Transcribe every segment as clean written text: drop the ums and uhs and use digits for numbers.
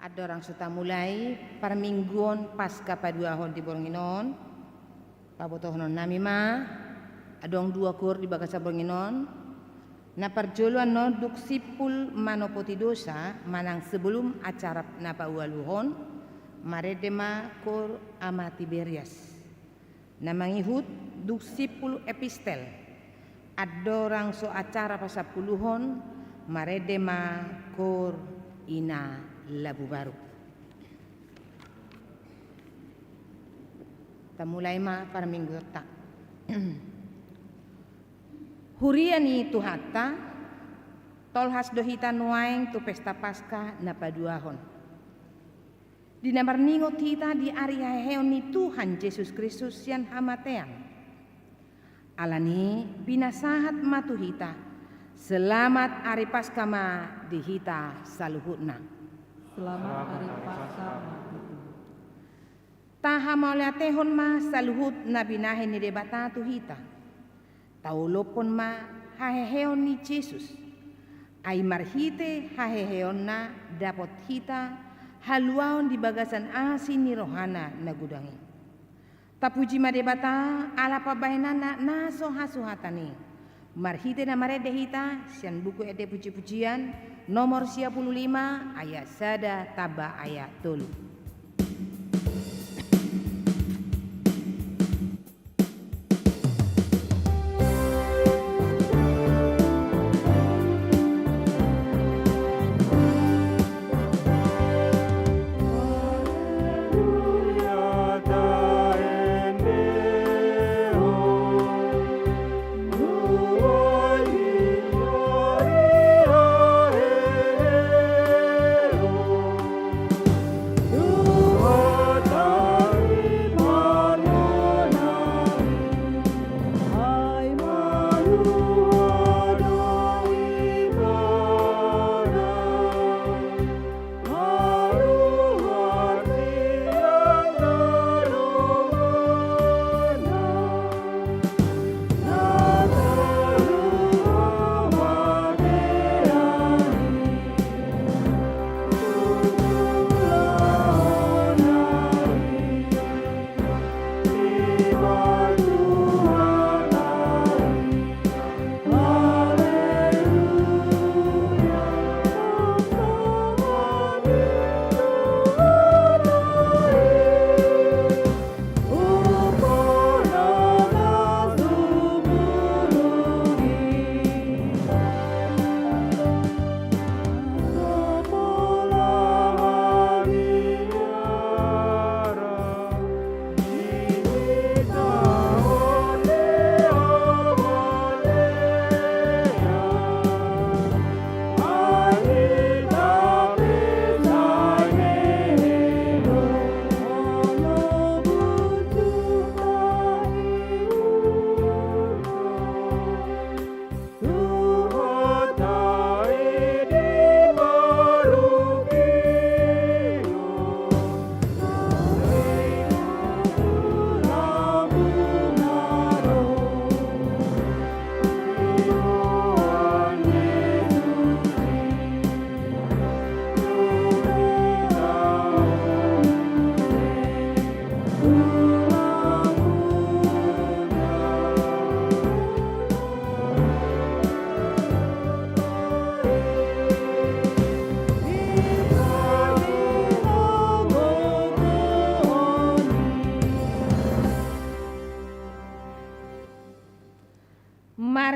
Ada orang sudah mulai permingguan pasca paduahon di Boronginon, pabotohonon nami ma, adong dua kur di bagasa Boronginon, na perjoluan no duk sipul manopoti dosa manang sebelum acara napa ualuhon, maredema kur ama Tiberias. Na mangihut duk sipul epistel, ada orang so acara pasapuluhon, maredema kur ina Labu Baru. Ta mulai ma para minggu tak. Huriani tu hatta tolhas dohita nuaeng tu pesta Paskah na paduahon. Di namar ningot hita di area heoni Tuhan Yesus Kristus yang hamatean. Alani binasahat matu hita. Selamat hari Paskah ma di hita saluhutna. Selamat hari Paskah. Taha maulya tehon ma saluhut na binahe ni debata tu hita. Taulopon ma haheheon ni Jesus. Ay marhite haheheon na dapat hita haluaon di bagasan asin ni rohana na gudangi. Tapuji ma debata ala pabahenana na sohasuhatani. Marhite na marede hita sian buku ede puji-pujian nomor 55 ayat sada taba ayat tolu.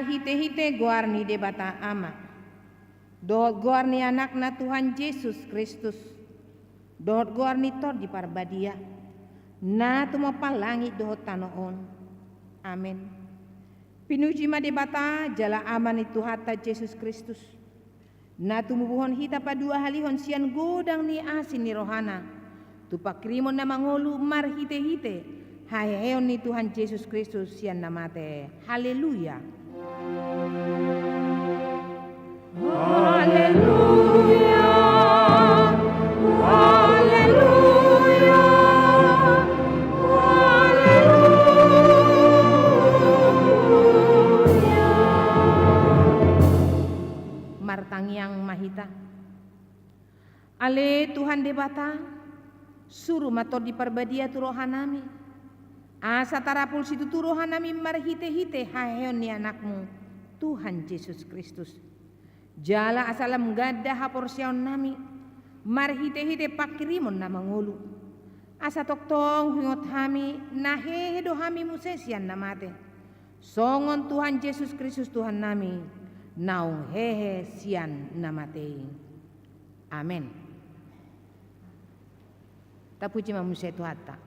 Hite-hite guarni debata ama. Dohot guarni anak na Tuhan Yesus Kristus. Dohot guarni tor di parbadia. Na tumapal langit dohot tanoon. Amin. Pinuji ma debata jala aman itu hatta Yesus Kristus. Na tumubuhon hita padua halihon sian godang ni asin ni rohana. Tupakrimon na mangolu mar hite-hite. Haheon ni Tuhan Yesus Kristus sian namate. Haleluya. Haleluya, haleluya, haleluya. Martangyang mahita. Ale Tuhan de bata, suruh mator di perbadia tu rohanami. Asa tarapul situ tu rohanami marhite-hite haheon ni anakmu, Tuhan Yesus Kristus. Jala asalam gada haporsion nami, marhite-hite pakirimon na mangulu. Asa toktong hungot hami, nahehedo hami musesian namate. Songon Tuhan Yesus Kristus Tuhan nami, naung hehe sian namate. Amin. Tapuji mamusia Tuhata.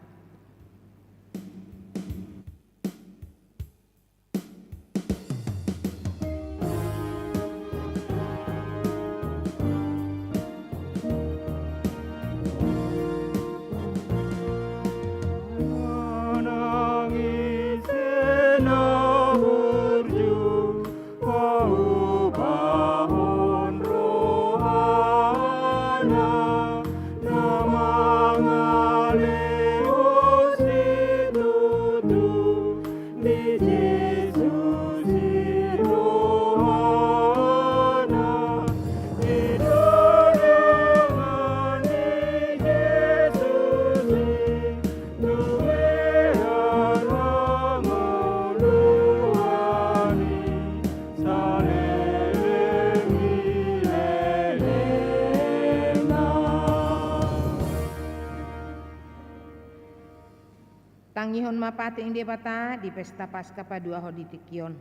Tangihon mapate inde bata di pesta Paskah padua hoditikion.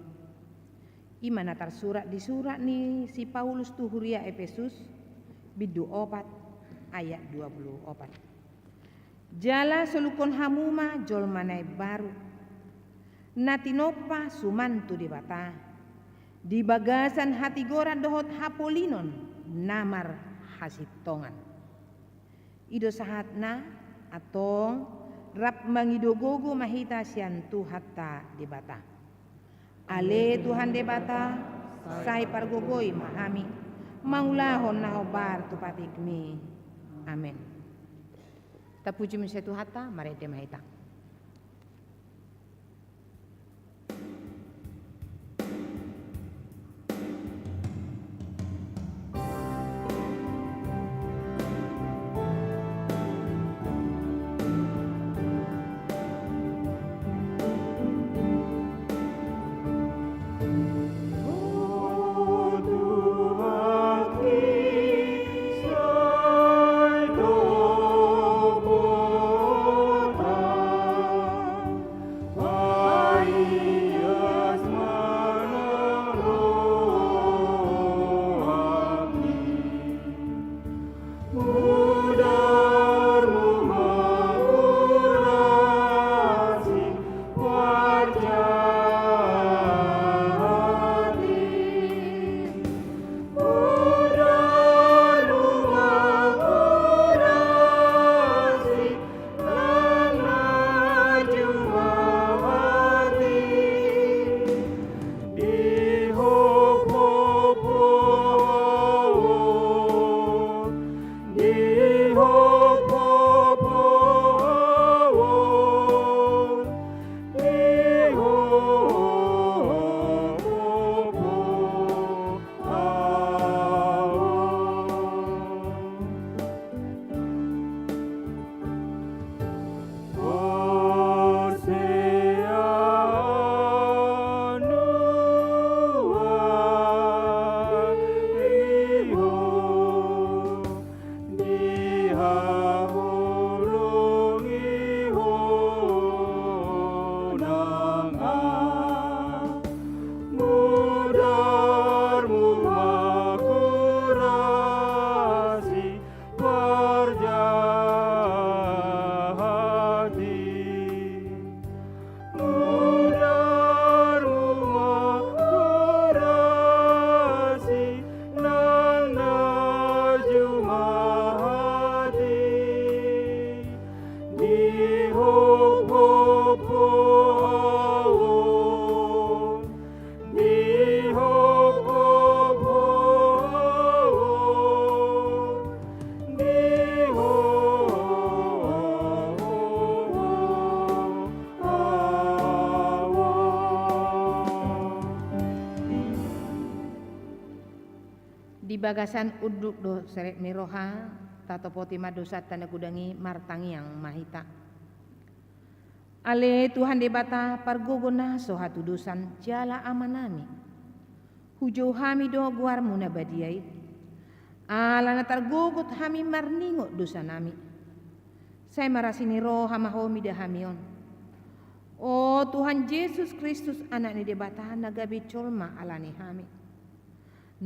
Imana tersurat di surat ni si Paulus tu huria Efesus bidu 4 ayat 24. Jala solukon hamuma jol manai baru. Natinopa sumantu di bata. Di bagasan hati gora dohot hapolinon namar hasitongan. Ido sahatna atong rap mangidogogo mahita sian tu hatta di bata. Ale Tuhan de bata, sai pargogoi mahami, maulahon na obar tu patikmi. Amin. Tapuji musya tu hatta, marete mahita. Di bagasan uduk do serek miroha tato poti madosa tanda kudangi martangi yang mahita. Ale Tuhan debata pargogona so hatu dosan jala amanami. Hujau hami do guar muna badiai. Ala na targogot hami marningo dosa nami. Saya marasini roh hamahomi dah hamion. Oh Tuhan Yesus Kristus anak ni debata nagabi colma alani hami.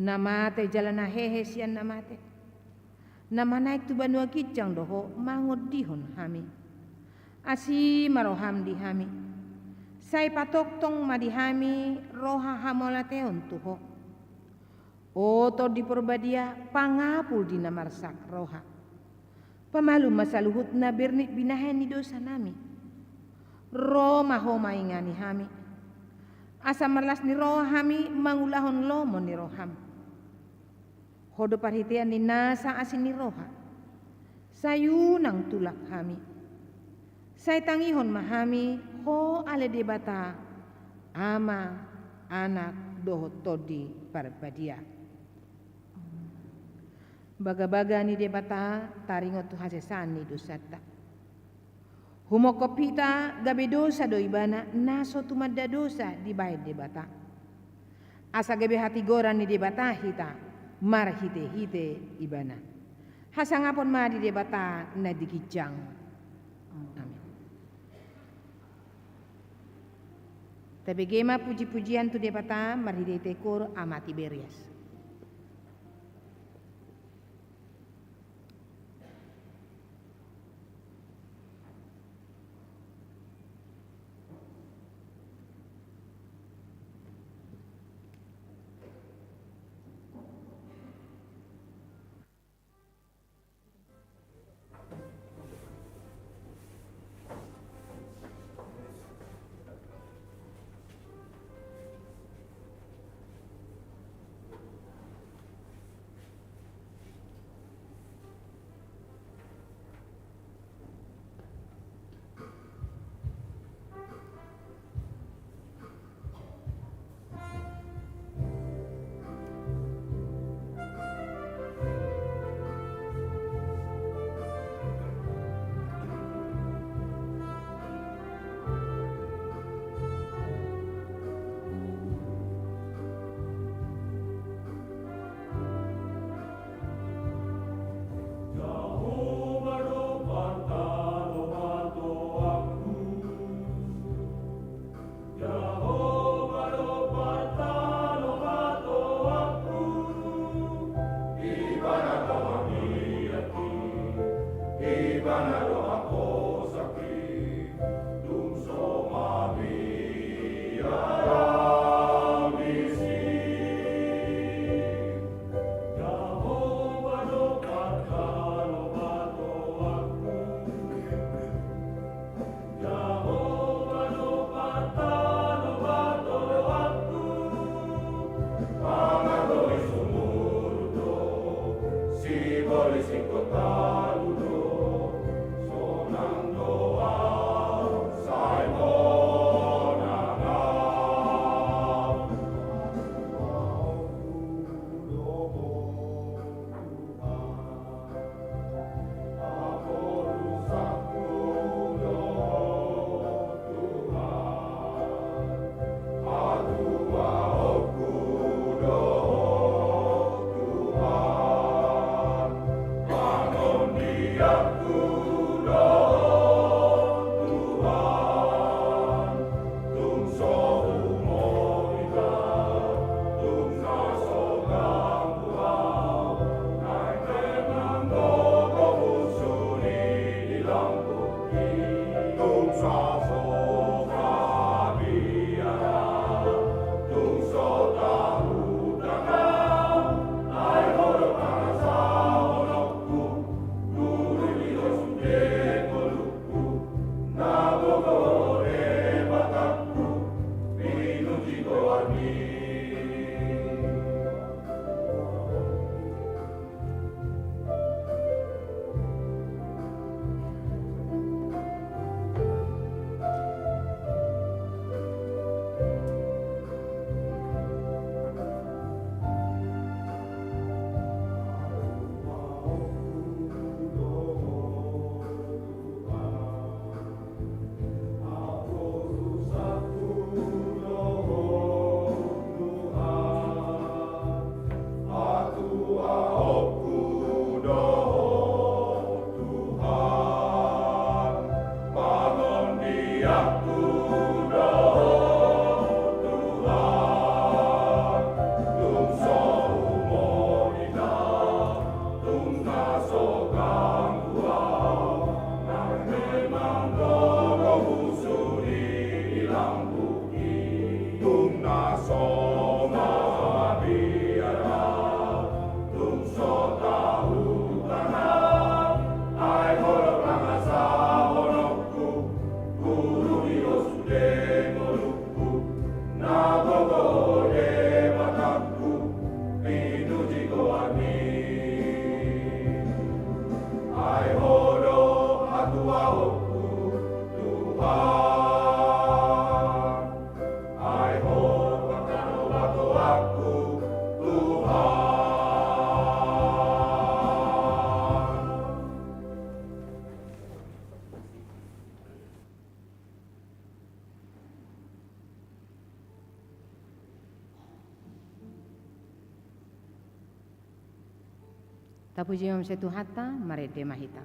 Namate jalana hehe sian namate. Nama naik tu banua kijang doho mangot dihon hami. Asi maroham di hami. Sai patok tong madi hami roha hamolateon tuho. O to di perbadia pangapul di namarsak roha. Pemalu masaluhut na bernit binahen di dosa nami. Roma homa ingani hami. Asa merlas ni roha hami mangulahon lomo ni roham. Hodo parhitian ni nasa asin ni roha. Sayunang tulak hami. Say tangihon mahami ho ale debata ama anak doho todi parbadia. Baga-baga ni debata taringot tu hasesan ni dosata. Humokopita gabe dosa do ibana naso tumadda dosa di baik debata. Asa gabe hati goran ni debata hita. Mar hite ibana. Hasangapon ma di debata na dikijang. Amin. Tapi gema puji-pujian tu debata mar hite tekor amati berias. Tapu jimam setu hata marede mahita.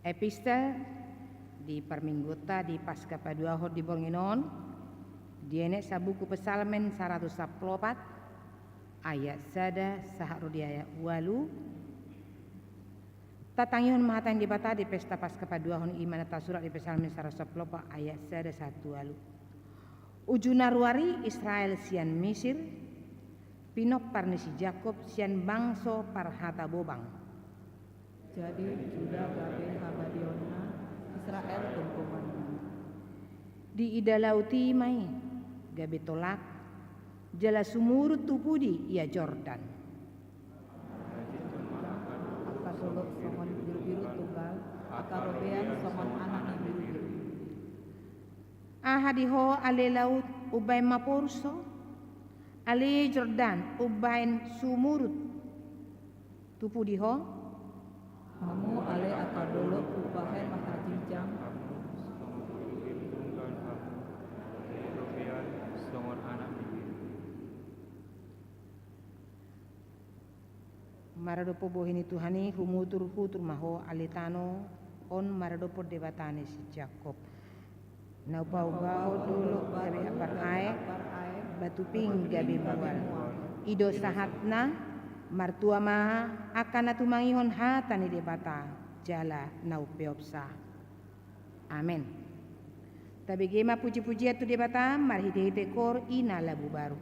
Epistel di perminggota di Pasca Padua Hor di Bornginon diene sabuku pesalmen 114 ayat sada saharudiaya walu tatangihon mahatang dibata di pesta Pasca Padua Hor imana tasurat di pesalmen 114 ayat sada 1 walu ujunaruari Israel sian Misir pinok parnisi Jakob sian bangso parhata bobang. Jadi Juda gabe habadiona Israel kumpumanna. Di ida lauti mai gabe tolak jala sumurut tupudi ia Jordan. Akadolok somon biru-biru tunggal, akarobean somon anak yang biru-biru. Ahadiho ale laut ubay mapurso ale Jordan ubain sumurut tupudiho Hamu ale akadolok upahen mahajijang maradopo bohini Tuhani humutur hutur maho alitano on maradopo debatane si Jakob naupau dulu gabe apar ae batu ping gabe bual ido sahatna martua maha akan natumangihon hatani debata jala naupeopsa. Amin. Tabigema puji-puji atu debata marhite-hite kor ina labu baru.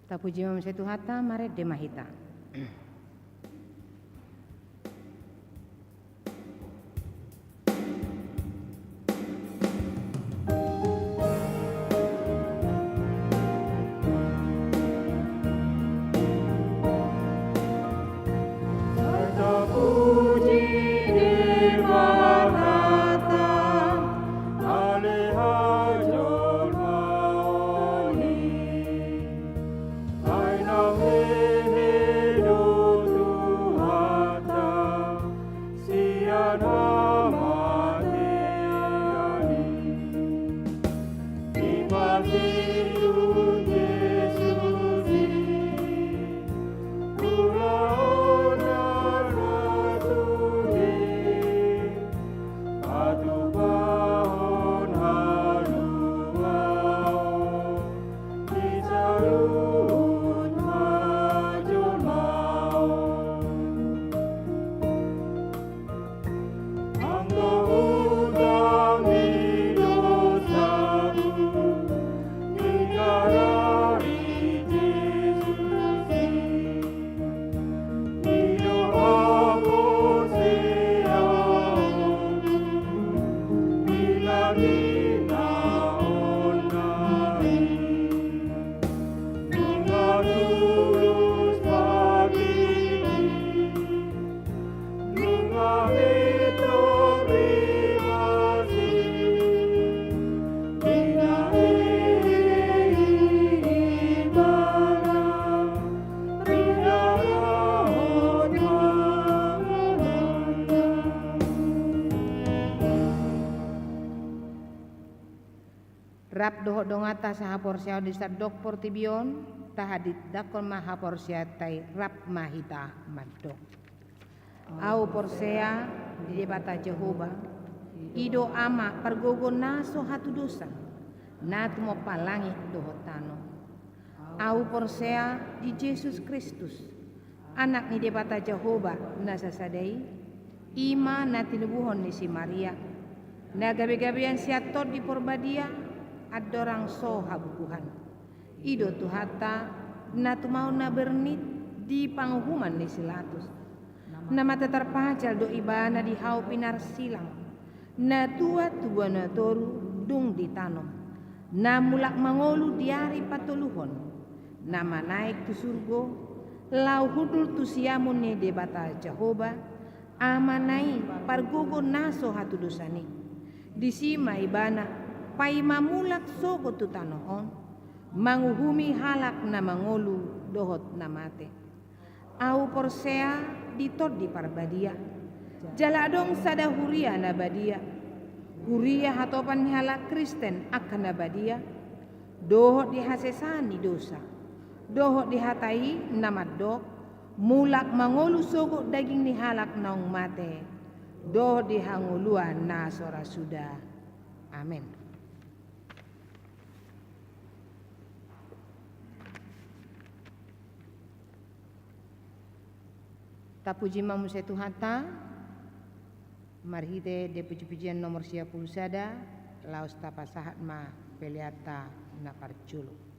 Tapuji Imam Setu Hatta Mare de Mahita. Rap doho dongata sahaporsia di sadok portibion tahadit dakon mahaporsia tai rap mahita madok. Au porsea di debata Jehova ido ama pergogo naso hatu dosa natu mo palangi doho tano. Au porsea di Yesus Kristus anak ni debata Jehova nasa sadai ima natinubuhon ni si Maria na gabi-gabian siator di porbadia adorang so habukuhan ido tuhata na tumau na bernit di panghuman ni silatus na mata terpacal do ibana di hau pinar silang na tua na toru dung di tanom na mulak mangolu diari patuluhon na manaik tu surgo lau hudul tu siamun ni debata Jehova amanai pargogo naso hatu dosani disima ibana pai mamulak sogo tu tanohon manguhumi halak na mangolu dohot na mate au porsea ditod di parbadia jala dong sada huria na badia huria hatopan halak Kristen akan na badia dohot di hasesani dosa dohot di hatai na madok mulak mangolu sogo daging ni halak naung mate dohot di hanguluan na sora sudah amin. Tapuji Imam Setu Hatta marhite de puji-pujian nomor 10 sada laos tapasahat ma peliata na parculu.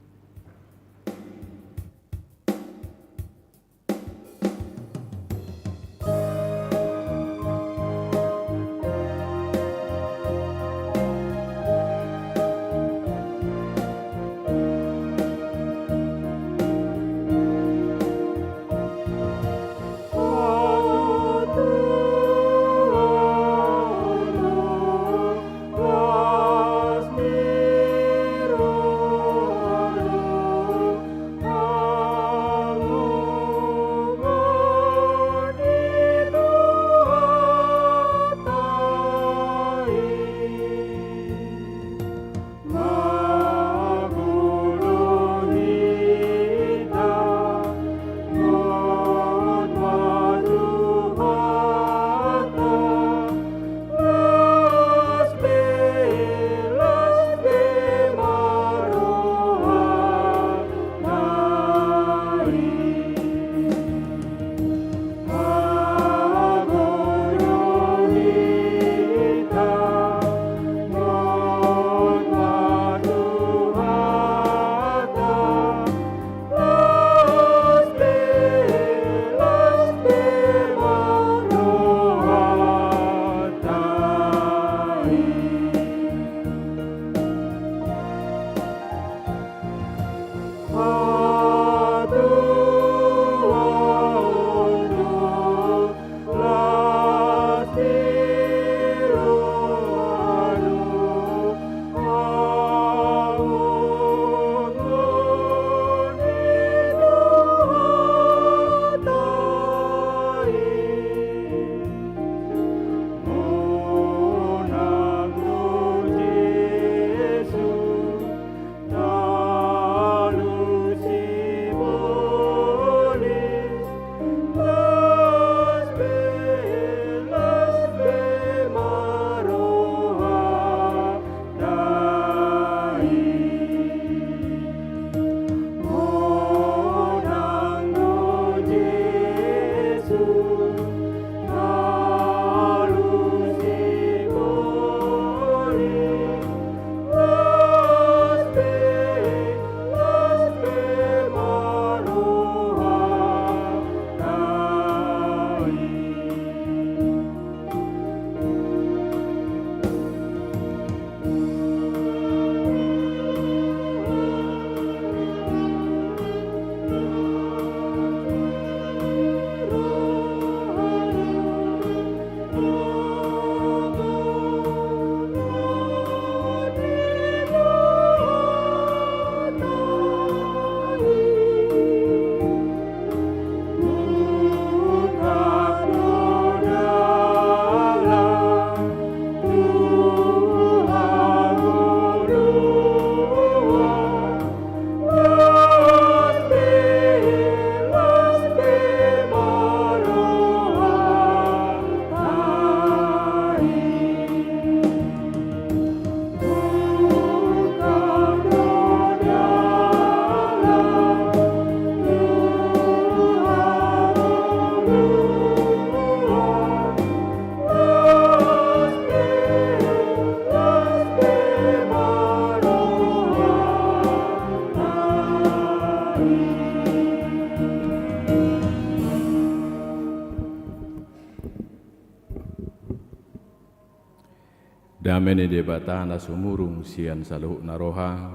Damene de batana sumurung sian saluh naroha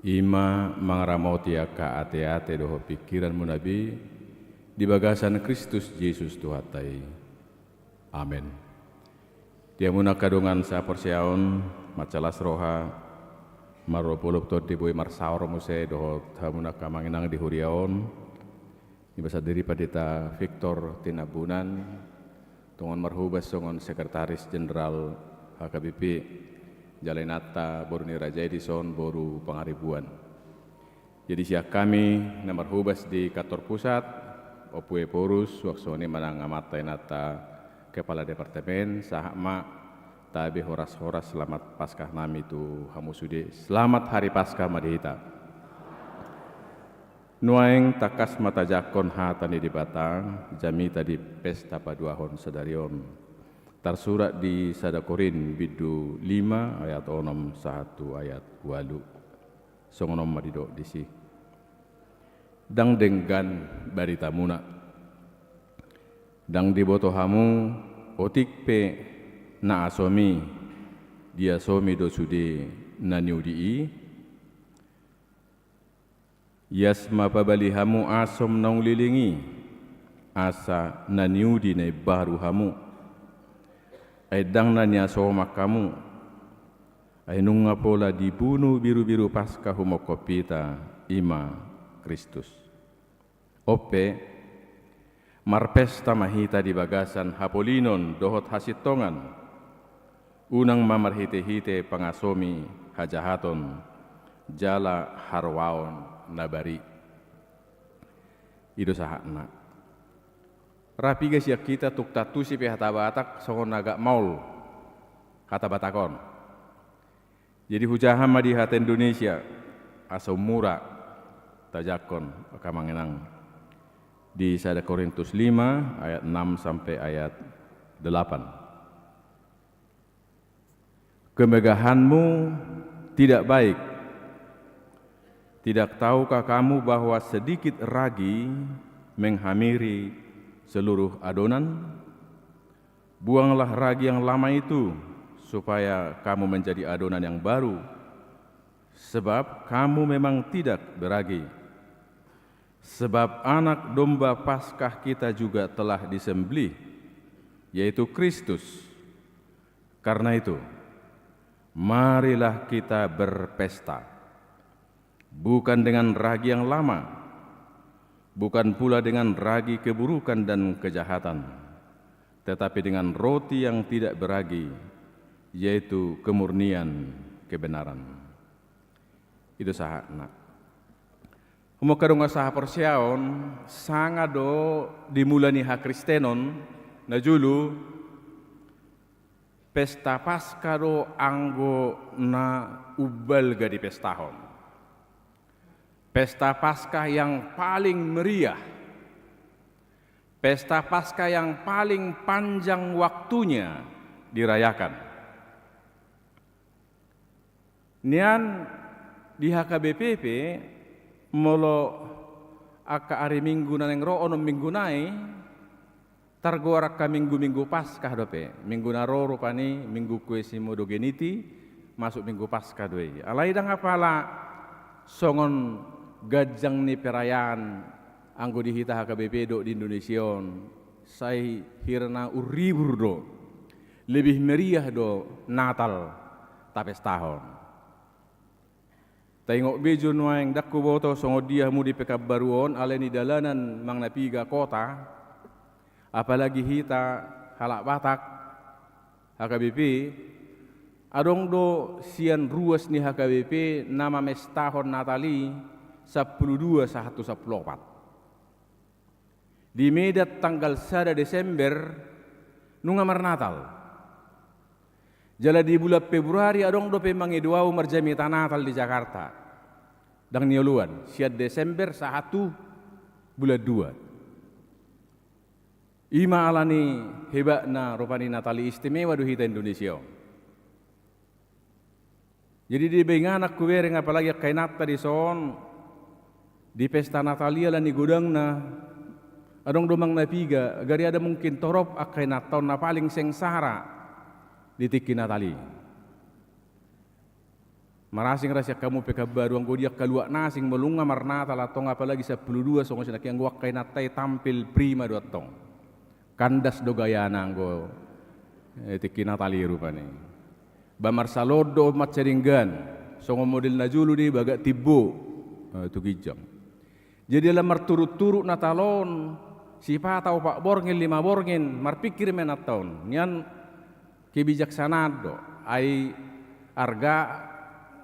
ima mangramoti aka ate-ate doho pikiran munabi di bagasan Kristus Yesus Tuhatai. Amin. Dia muna kadungan sa persiaon macalas roha maropolop to diboy marsaor muse doho hamuna kamanginang di huriaon ibasa diri padita Victor Tinabunan tungon marhubas songon sekretaris jenderal HKBP Jalenata Boruni Raja Edison Boru Pangaribuan. Jadi siak kami nomor hubas di kantor pusat opue porus waksoni manang amatai nata kepala departemen sahama tabe horas-horas selamat Paskah nami tu hamusude selamat hari Paskah madihita. Nuaeng takas mata jakon hatani di Batang jami tadi pesta paduahon sedarion. Tersurat di Sadakorin bidu 5 ayat 6 1 ayat 8 songonom madido disi dang denggan barita muna dang diboto hamu otik pe na asomi dia somi do sude naniu dii yasma pabali hamu asom nong lilingi asa naniu di ne baru hamu Aidang nanya soma kamu, ainunga pola dibunuh biru-biru pasca humokopita ima Kristus. Ope marpesta mahita di bagasan hapolinon dohot hasitongan, unang mamarhite-hite pangasomi hajahaton jala harwaon nabari. Ido sahakna. Rapi guys ya kita tuk tatu si pihata batak songon agak maul kata batakon. Jadi hujaham di hati Indonesia asal murah tajakon kamangenang di 1 Korintus 5 ayat 6 sampai ayat 8. Kemegahanmu tidak baik. Tidak tahukah kamu bahwa sedikit ragi menghamiri seluruh adonan? Buanglah ragi yang lama itu supaya kamu menjadi adonan yang baru sebab kamu memang tidak beragi. Sebab anak domba Paskah kita juga telah disembelih, yaitu Kristus. Karena itu, marilah kita berpesta, bukan dengan ragi yang lama, bukan pula dengan ragi keburukan dan kejahatan, tetapi dengan roti yang tidak beragi, yaitu kemurnian kebenaran. Itu saha nak. Humokadong saha persiaon, sangado dimulani ha Kristenon, na julu, pesta Paskah do anggo na ubal gadi pestahon. Pesta Paskah yang paling meriah, pesta Paskah yang paling panjang waktunya dirayakan. Nian di HKBPP molo aka hari Minggu naneng ro ono minggu nai targorak ka minggu Paskah dope. Minggu naro rupani minggu kue simodo geniti masuk minggu Paskah doe. Alai dang apala songon gajang ni perayaan anggo dihita HKBP do di Indonesia sai hirna uribur do lebih meriah do Natal tapes tahun. Tengok bejo nuang dakku boto songo dia mudi pekabaruon aleni dalanan mang napiga kota, apalagi hita halak Batak HKBP adong do sian ruas ni HKBP nama mestahon Natali 12/1/14. Di Medan tanggal 1 Desember nungamar Natal. Jala di bulan Februari adong do pe mangiduau marjamita Natal di Jakarta. Dang nioluan, siad Desember 1 bulan 2. Ima alani hebat na rupani Natali istimewa do hita Indonesia. Jadi di benganak kuwereng apalagi kay nata di son di pesta Natalia lani gudang na adong domang napiga gari ada mungkin torop akay nataon na paling sengsara di tiki Natali. Marasing rasya kamu pekabaru anggo dia kaluak nasing melunga marnatal atong apalagi 12 songo sinak yang gua kay natai tampil prima do atong. Kandas do gayana anggo tiki Natali rupane. Bamar salodo matcaringgan songo model najulu di baga tibbo tu gijang. Jadi lamar turut-turut Natalon si patau pak borngin 5 borngin marpikir menataon nian kebijaksanaan do ai arga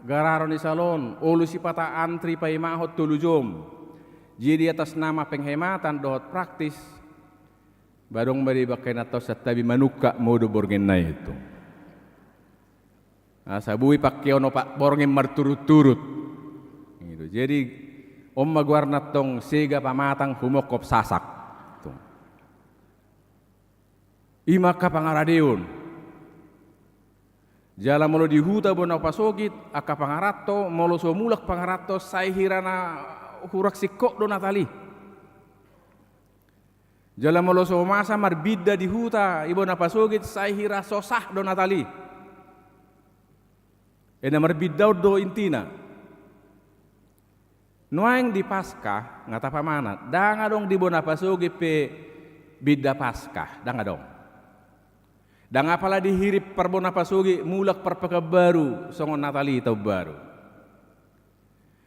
gararon di salon ulu si pata antri pai mahot tulujom jadi atas nama penghematan dohot praktis badong bari bakai nato satabi manuka modo borngin na itu sabui pakiono pak borngin marturut-turut gitu. Jadi om maguarna tong sega pamatang humokop sasak tuh. Imaka pangaradeon jala molo di huta bona pasogit aka pangarato molo so mulak pangarato sai hirana hurak sikok do Natali. Jala molo so masa marbida di huta ibona pasogit sai hira sosah do Natali. Ena marbida do intina. Nuang di Paskah ngata pamanat danga dong di bona pasogit pe bida Paskah danga dong. Dan apalah dihirip perbona pasugi mulak perpeka baru songon Natali tau baru.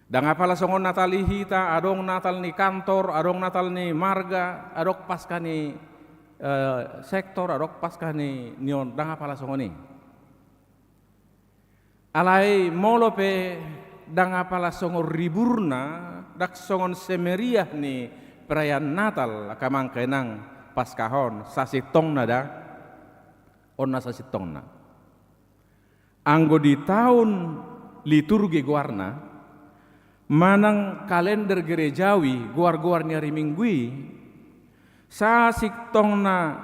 Dan apalah songon Natali hita adong Natal ni kantor, adong Natal ni marga, adok Paskah ni sektor, adok Paskah ni nion. Dan apalah songon ni. Alai molo pe dan apalah songon riburna dak songon semeriah ni perayaan Natal akamang kenang Paskahon sasitong nada. Onna sasitongna anggo di tahun liturgi guarna manang kalender gerejawi guar-guar ni hari Minggui sasitongna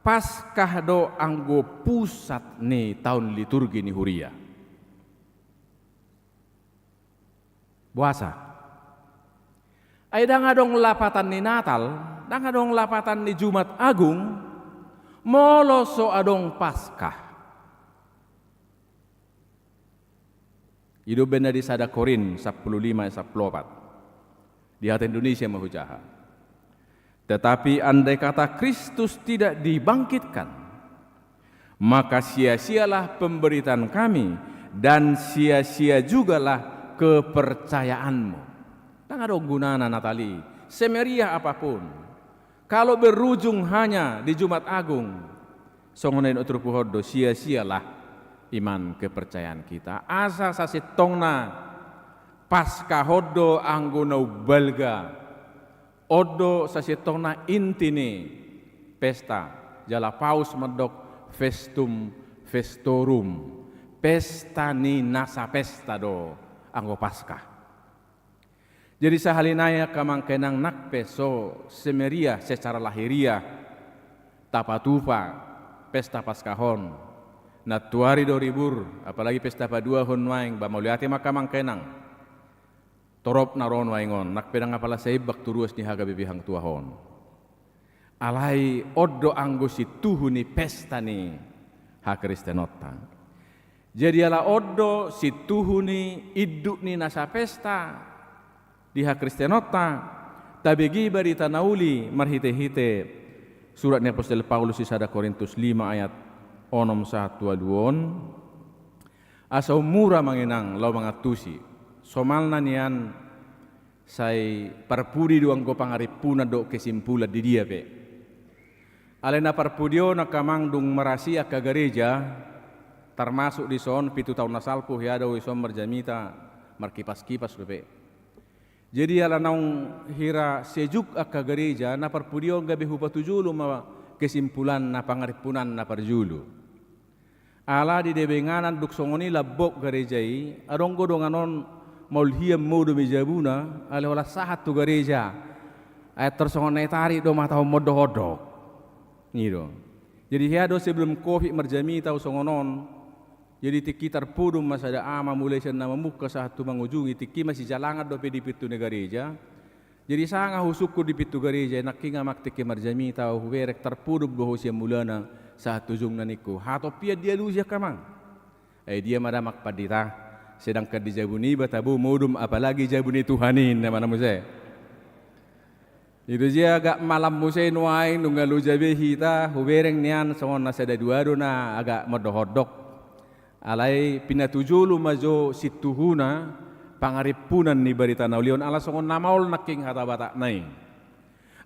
Paskah do anggo pusat ni tahun liturgi ni huria puasa ay danga dong lapatan ni Natal danga dong lapatan ni Jumat Agung molo so adong Paskah. Hidup benda di sada Korin 15:14. Di hati Indonesia mahujaha. Tetapi andai kata Kristus tidak dibangkitkan, maka sia-sialah pemberitaan kami dan sia-sia jugalah kepercayaanmu. Tak ada gunanya Natali, semeriah apapun, kalau berujung hanya di Jumat Agung, songonain utrupu hodo, sia-sialah iman kepercayaan kita. Asa sasitongna pasca hodo anggonau balga, odo sasitongna intini pesta, jala paus medok festum festorum, pesta ni nasa pesta do anggo pasca. Jadi sahalinaya kamangkenang nakpeso semeria secara lahiriah tapatupa pesta paskahon natuari do ribur, apalagi pesta padua hon waing bamuliati makamangkenang torop naron waingon nakpedang apala seibak turuas ni haga bibihang tuahon alai oddo anggo situhu ni pesta ni ha Kristenota. Jadi ala oddo situhu ni iduk ni nasa pesta di ha Kristenota tabegi barita nauli marhite-hite surat ni Apostol Paulus di sada Korintus 5 ayat onom 1-2 asa umura manginang law mga tusi somalna niyan say parpudi duang ko pangaripuna do kesimpulan di dia pe alena parpudio nakamangdung marasia ka gereja termasuk di son 7 tahun nasalpu hiada ison merjamita markipas-kipas pe. Jadi ala naung hira sejuk ka gereja na parpudio gabe hupatujulu ma kesimpulan na pangaripunan na parjulu. Ala di debenganan duk songoni labok gerejai adong godonganon maulhiam modo mejabuna ale wala sahat tu gereja ay tersongonai tari do mata modo hodok ngido. Jadi hiado sebelum covid merjami tau songonon jadi tiki terpudum masada ama mulai sana memuka satu mengujungi tiki masih jalangan do di pitu gereja. Jadi sanga husuku di pitu gereja nakinga mak tiki merjami tau huwerek terpudum do hosia mulana saat tujung naniku hato pia dia luja kamang dia madamak padita sedangkan di jabuni batabu modum apalagi jabuni Tuhanin nama saya itu dia agak malam musai nuain nunggalu jabe hita hubereng nian songon nasada duado na agak modohodok alai pinatujulu majo situhuna pangaripunan ni barita naulion ala songon namaul naking hata batak nai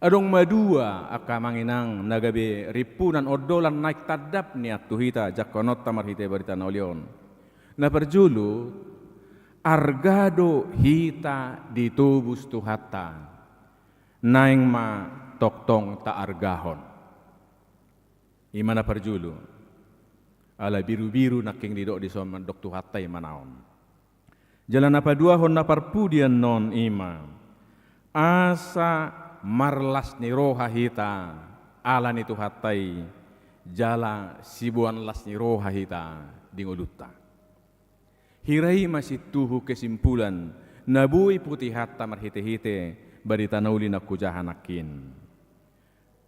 adong madua aka manginang nagabe ripunan odolan naik tadap niat tuhita jakonot tamarhite barita naulion na perjulu argado hita ditubus tuhata naing ma toktong ta argahon imana perjulu ala biru-biru naking didok di son dok tuhata imanaon jalan apa dua hon na parpudian non ima asa marlas ni roha hita ala ni tuhatai jala sibuan las ni roha hita dingoluta hirai masih tuhu kesimpulan nabui putih hatta marhite-hite barita nauli nakujahan nakin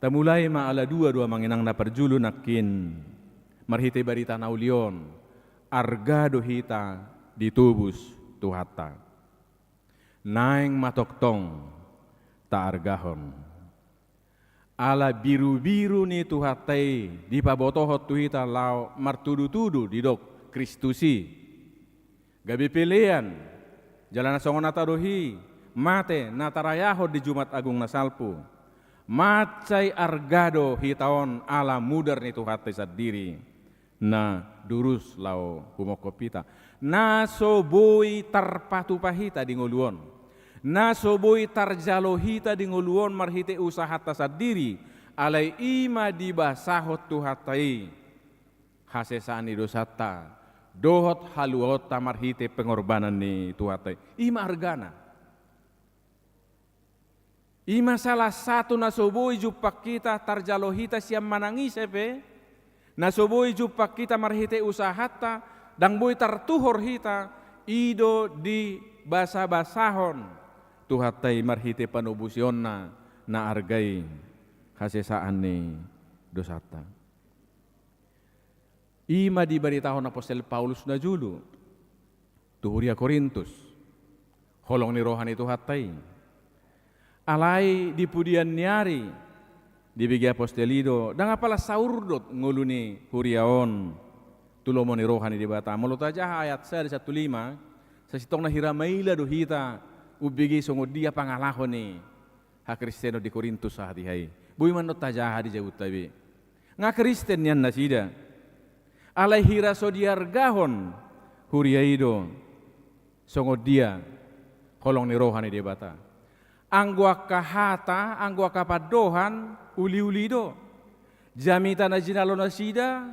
tamulai ma ala dua manginang na perjulu nakin marhite barita naulion argado hita ditubus tuhata naing matoktong taargahon ala biru-biru ni tuhatai di pabotohot tuhita lau martudu-tudu didok Kristusi gabi pilihan jalan songon nataruhi mate natarayahod di Jumat Agung nasalpu macai argado hitaon ala mudar ni tuhatai sadiri na durus lau humokopita na soboi tarpatupahita di ngoluon na soboi tarjalohita di nguluon marhite usaha tasadiri alai ima dibasahot tuhatai hasesani dosata dohot haluot tamarhite pengorbanan ni tuhatai ima argana ima salah satu na soboi jupak kita tarjalohita siam manangis epe na soboi jupak kita marhite usahata dang boi tartuhor hita ido di basa-basahon tuhatai marhite panubusion na argai hasesaan ni dosata. Ima diberitahu Apostol Paulus na julu Tuhuria Korintus. Holong ni rohani tu hatai. Alai di pudian niari di bigi apostelido. Dan apalah saurdot nguluni huriaon. Tulomo ni rohani di bata. Mulut aja ayat saya di 1:5. Sasitong na hiramaila do hita. Ubigi songo dia pangalahon ni. Ha Kristeno di Korintus sahati-hai. Bui manot tajaha di jauh tabi. Nga Kristen yan nasida. Alai hira so diargahon huriaido. Songo dia holong ni rohani di bata. Anggua kahata, anggua kapadohan, uli-ulido. Jamita na jinalo nasida,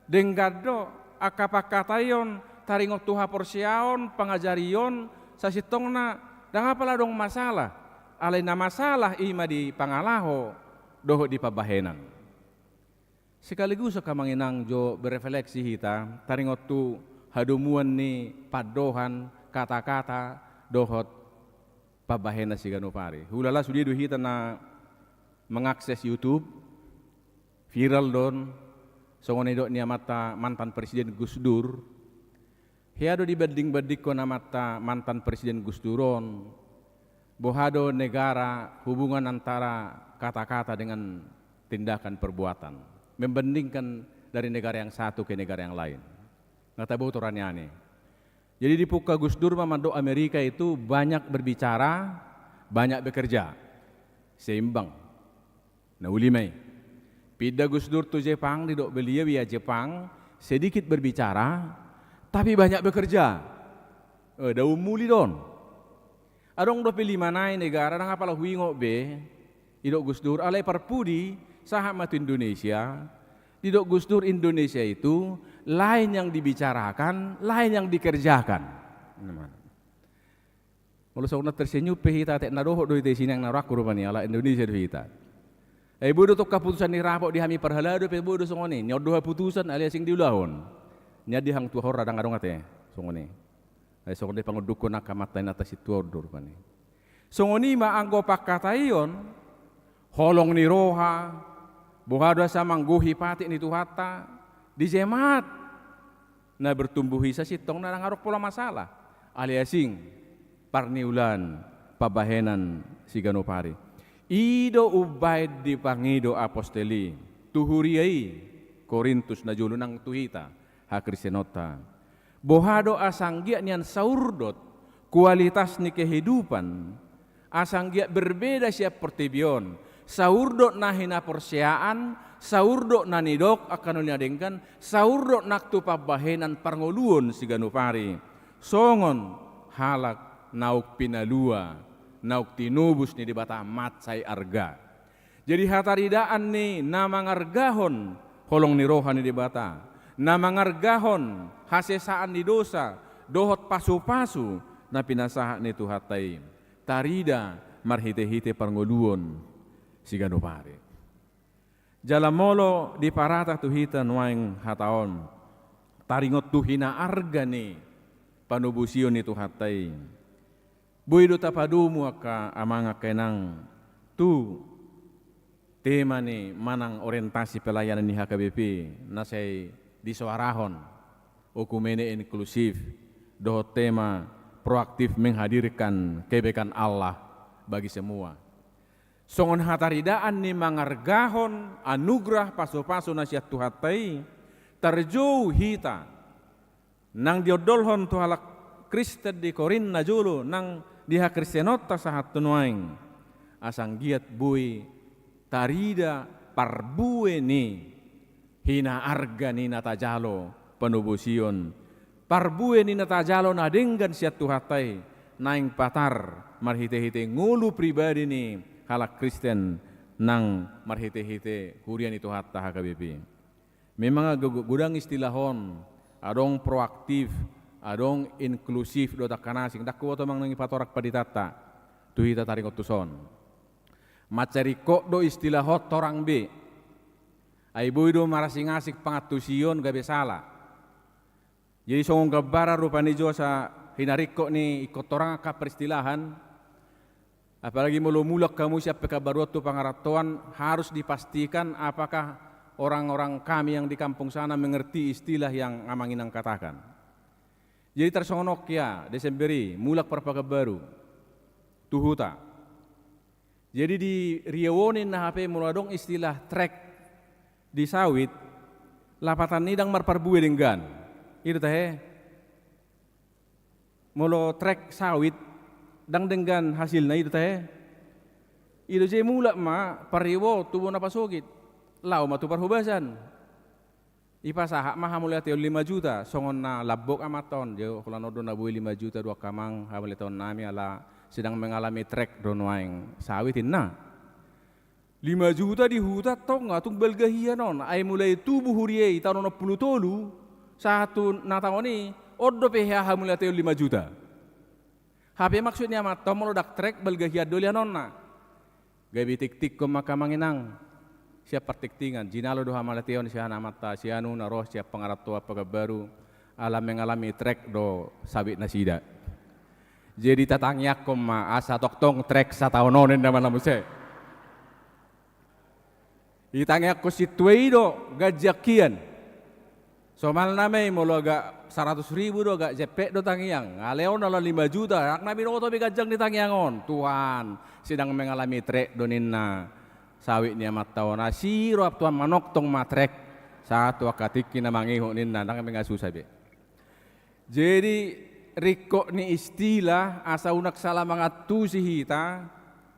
denggado, akapakatayon, taringok tuha porsiaon, pangajarion, sasitong na, dangapala dong masalah. Alay na masalah ima di pangalaho, doho di pabahenan. Sekaligus ka manginang jo berefleksi hita, taringot tu hadumuan ni padohan, kata-kata, dohot pabahena si ganupari. Hulala sudi duhita na mengakses YouTube, viral don, songon do niya mata mantan Presiden Gus Dur. Hiado dibanding-banding ko na mata mantan Presiden Gus Duron, bohado negara hubungan antara kata-kata dengan tindakan perbuatan. Membandingkan dari negara yang satu ke negara yang lain. Ngatabu uturannya aneh. Jadi di Puka Gus Dur mamando Amerika itu banyak berbicara, banyak bekerja. Seimbang. Nah ulimai. Pida Gus Dur tu Jepang, didok beliau ya Jepang, sedikit berbicara, tapi banyak bekerja. Daun muli don. Adong do pilih manai negara, nang apalah huingo be, didok Gus Dur, alai perpudi, sahabat Indonesia, didok Gus Dur Indonesia itu, lain yang dibicarakan, lain yang dikerjakan. Kalau seorang tersenyum pehita tek naroh do ite sinang narak kurupani ala Indonesia do hita. Bodo tok keputusan ni rapok di hami perhala do pe bodo songone, nyodo keputusan alias sing diulahon. Nya di hang tuah radang adong ate songone. Songone pangudukon akamata na atas itu order pani. Songoni ma anggo pakatayon holong ni roha bohado sa mangguhi pati ni tuhata di jemaat na bertumbuhi sa sitong na nangarok pula masalah aliasing parniulan pabahenan si ganopari ido ubay di pangido aposteli tuhuriai Korintus na julo ng tuhita ha Kristenota bohado asanggia niyan saurdot kualitas ni kehidupan asanggia berbeda siap pertibion saurdot na hinaporsiaan, saurdot na nidok akan unyadengkan, saurdot naktu pabahenan parngoluon si ganupari. Songon halak nauk pinalua, nauk tinubus ni di bata matsay arga. Jadi hataridaan ni namangargahon holong ni rohan ni di bata, namangargahon hasesaan ni dosa, dohot pasu-pasu na pinasaha ni tuhatay. Tarida marhite-hite parngoluon si ganupari. Jalamolo di parata tuhita nuaing hataon. Taringot tuhina arga ni panubusion ni tuhatay. Buido tapadumu aka amanga kenang tu tema ni manang orientasi pelayanan ni HKBP na say disuarahon okumene inklusif doh tema proaktif menghadirkan kebaikan Allah bagi semua. Songon hataridaan ni mangargahon anugerah paso-paso nasihat tuhatay terjauh hita nang diodolhon tuhalak Kristen di Korin na julo nang diha Kristenota sahat tunuaing asang giat bui tarida parbue ni hina arga ni natajalo penubusion parbue ni natajalo na denggan siat tuhatay naing patar marhite-hite ngulu pribadi ni halak Kristen nang marhite-hite hurian itu hatta HKBP. Memang gudang istilahon, adong proaktif, adong inklusif do takanasing. Dakku to mang nangi patorak paditata. Tuhita taring utuson. Macariko do istilahot torang be. Ay boy do marasing-asik pangatusion gabe sala. Jadi songong gabara rupani jo sa hinariko ni ikot torang ka peristilahan. Apalagi mulak kamu siapa kabar waktu pangaratuan harus dipastikan apakah orang-orang kami yang di kampung sana mengerti istilah yang ngamanginang katakan. Jadi tersonok ya Desemberi mulak perpaga baru tuhuta. Jadi di riawonin na HP muladong istilah trek di sawit lapatan nidang marparbuwe denggan. Itu teh molo trek sawit dang denggan hasilna itu teh. Itu je mulak ma pariwo tubuh na pasogit. Lau matu parhubasan. Ipasaha mah hamulya teo 5 juta songon na labok amaton jo kulanodo na buwi 5 juta 2 kamang hamulya tahun nami ala sedang mengalami trek donoaing sawitin na 5 juta di huta tong atung belgahia non ay mulai tubuh huriye tahun 60 tolu satu na tahun ini odo PH hamulya teo 5 juta HP maksudnya matom molodak trek belgahia dolian non na gabi tik-tik ko makamanginang siap pertiktingan jinalo do hamalation siya namata sianu naroh siap pengarap tua pagabaru alam mengalami trek do sabit nasida. Jadi tatangyak ko ma asa toktong trek sa taononen naman na muse. Itangyak ko si Tuido gajakian. Somal name molo aga 100.000 do aga jepek do tangyang. Aleo nala 5 juta. Ak nabi no to gajang di tangyangon. Tuhan sedang mengalami trek do ninna. Sawit niya matawana siro aptuan manok tong matrek satu akatiki na mangiho ninna nang mengasusabi. Jadi riko ni istilah asa unak salah mangatu si hita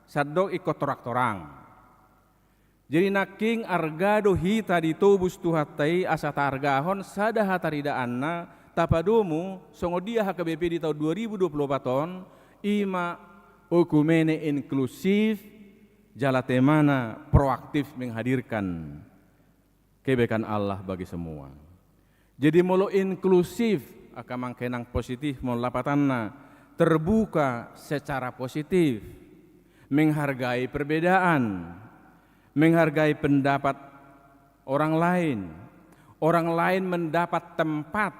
sadok ikot torak-torang. Jadi naking argado hita ditubus tuhatai asa targahon sada hataridaan na tapadomu songo dia HKBP di tahun 2024 ton ima okumene inklusif jalatemana proaktif menghadirkan kebaikan Allah bagi semua. Jadi molo inklusif akan mangkenang positif molo lapatanna terbuka secara positif, menghargai perbedaan, menghargai pendapat orang lain mendapat tempat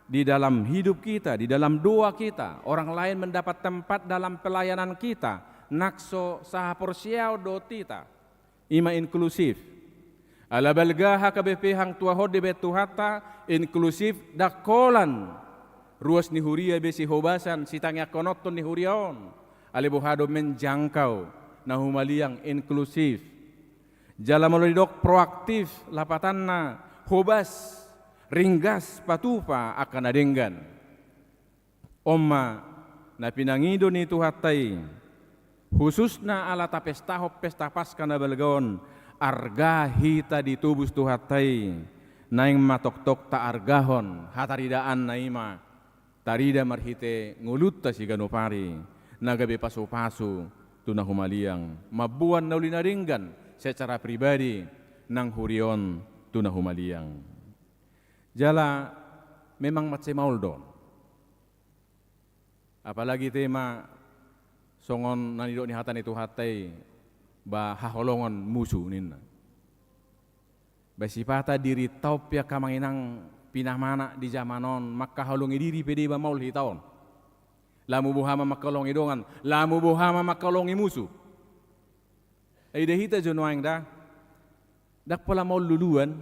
di dalam hidup kita, di dalam doa kita, orang lain mendapat tempat dalam pelayanan kita. Nakso saha porsiao do tita ima inklusif ala balgaha KBP hang tua hode betu hata inklusif dakolan ruas ni huria besi hobasan sitangya konoton ni huriaon ale bohado menjangkau nahumaliang inklusif jala molodok proaktif lapatanna hobas ringgas patupa akan adenggan omma na pinangido ni tuhatai khususna ala pesta pasca na balgaon arga hita ditubus tuhatai naing matok-tok ta argahon hataridaan naima tarida marhite ngulut ta si ganopari nagabe pasu-pasu tuna humaliang mabuan naulinaringgan secara pribadi nang hurion tuna humaliang jala memang matse mauldo apalagi tema songon nanidok ni hatan itu hatai ba haholongon musuh ninna. Basipata diri taup ya kamanginang pinah mana di zamanon maka halongi diri pede ba maul hitaon. Lamu buhama makalongi dongan, lamu buhama makalongi musuh. Ai dehita jonoang da. Dak pala maul luluan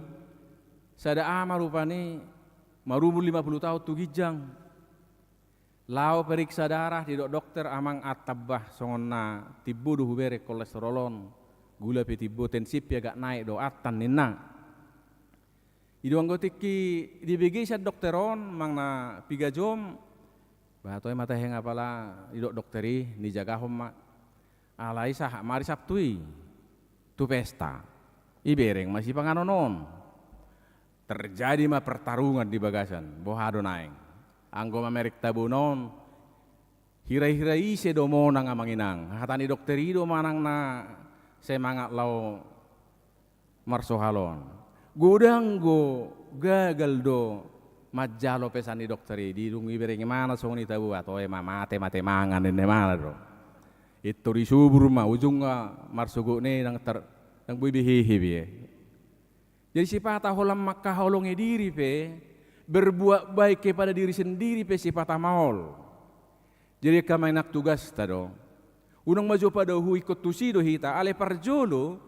sada ama rupani marumur 50 tahun tu gijang. Lao periksa darah di dokter amang atabah songonna tibbu duhu bere kolesterolon gula pe tibbu tensi pi agak naik do atan ninna idu anggotiki di BG sa dokteron mangna piga jom bahatoy mata heng apala di dokteri ni jaga homma alai sah mari sabtui tu pesta ibereng masih panganonon terjadi mah pertarungan di bagasan bohado naeng anggo mamerik tabunon hirai-hirai se do mo nang amanginang hatani dokteri do manang na semangat lau marsohalon gudang go gagal do majalo pesani dokteri di dungi bereng mana songni tabu atau mate mangan ne mana do itu disubur ma ujung marsugo ne nang nang bui bihihi biye jadi sifat holam Makkah holongi diri pe berbuat baik kepada diri sendiri pesi patah maul. Jadi kami nak tugas tado. Unang maju pada ikut tusido hita ale parjolo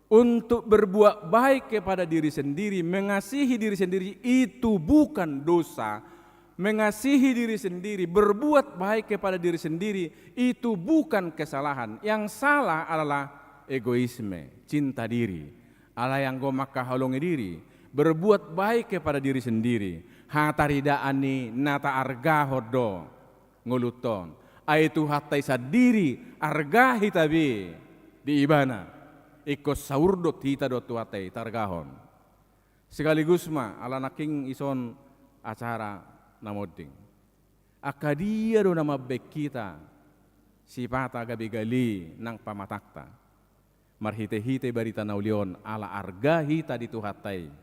untuk berbuat baik kepada diri sendiri, mengasihi diri sendiri itu bukan dosa mengasihi diri sendiri, berbuat baik kepada diri sendiri, itu bukan kesalahan. Yang salah adalah egoisme, cinta diri. Allah yang go maka halongi diri, berbuat baik kepada diri sendiri. Hatarida ani nata arga hodo nguluton. Aitu hatai sadiri arga hitabi di ibana. Ikut saurdot hita dot hatai targahon. Sekaligus ma ala naking ison acara namoding. Akadia do nama bek kita sipata gabigali nang pamatakta. Marhite-hite barita naulion ala arga hita dituhatai.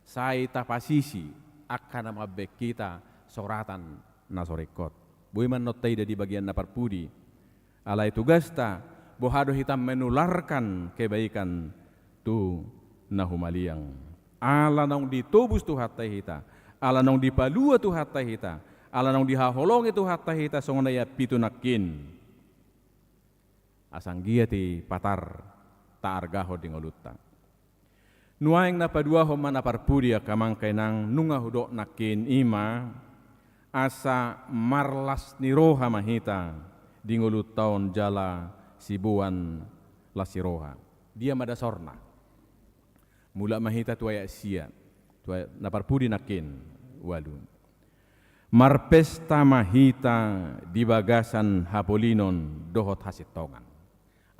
Sai tapasisi akan nama bek kita soratan nasorekot. Buiman notai di bagian naparpudi. Alai tugasta bohado hitam menularkan kebaikan tu nahumaliang. Ala nang ditubus tu hatai hita. Ala nang dipalua tu hatai hita. Ala nang dihaholong itu hatai hita songonaya pitu nakin. Asang gia ti patar ta argaho di ngolutta. Nuaing napadua homa naparpudia kamang kainang nunga hudok nakin ima asa marlas niroha mahita di ngolutaon jala sibuan lasiroha. Dia madasorna. Mula mahita tuaya sia. Tuaya naparpudi nakin walun. Marpesta mahita di bagasan Hapolinon dohot hasitongan.